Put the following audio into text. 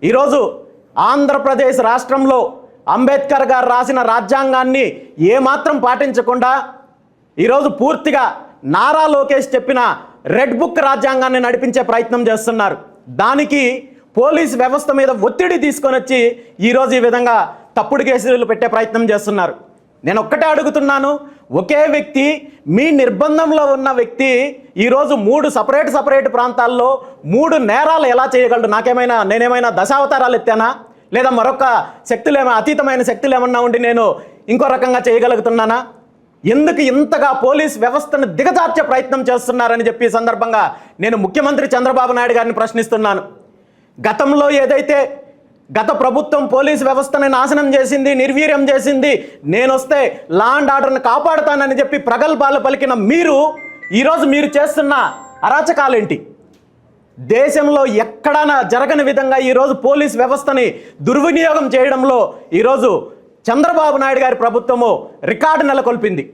ఈరోజు ఆంధ్రప్రదేశ్ రాష్ట్రంలో అంబేద్కర్ గారు రాసిన రాజ్యాంగాన్ని ఏమాత్రం పాటించకుండా ఈరోజు పూర్తిగా నారా లోకేష్ చెప్పిన రెడ్ బుక్ రాజ్యాంగాన్ని నడిపించే ప్రయత్నం చేస్తున్నారు. దానికి పోలీస్ వ్యవస్థ మీద ఒత్తిడి తీసుకొని వచ్చి ఈరోజు ఈ విధంగా తప్పుడు కేసులు పెట్టే ప్రయత్నం చేస్తున్నారు. నేను ఒక్కటే అడుగుతున్నాను, ఒకే వ్యక్తి, మీ నిర్బంధంలో ఉన్న వ్యక్తి ఈరోజు 3 సపరేట్ ప్రాంతాల్లో 3 నేరాలు ఎలా చేయగలడు? నేనేమైనా దశావతారాలు ఎత్తానా? లేదా మరొక అతీతమైన శక్తులు ఏమన్నా ఉండి నేను ఇంకో రకంగా చేయగలుగుతున్నానా? ఎందుకు ఇంతగా పోలీస్ వ్యవస్థను దిగజార్చే ప్రయత్నం చేస్తున్నారని చెప్పి ఈ సందర్భంగా నేను ముఖ్యమంత్రి చంద్రబాబు నాయుడు గారిని ప్రశ్నిస్తున్నాను. గతంలో ఏదైతే గత ప్రభుత్వం పోలీస్ వ్యవస్థని నాశనం చేసింది, నిర్వీర్యం చేసింది, నేనొస్తే లా అండ్ ఆర్డర్ని కాపాడుతానని చెప్పి ప్రగల్భాలు పలికిన ఈరోజు మీరు చేస్తున్న అరాచకాలేంటి? దేశంలో ఎక్కడైనా జరగని విధంగా ఈరోజు పోలీస్ వ్యవస్థని దుర్వినియోగం చేయడంలో ఈరోజు చంద్రబాబు నాయుడు గారి ప్రభుత్వము రికార్డు నెలకొల్పింది.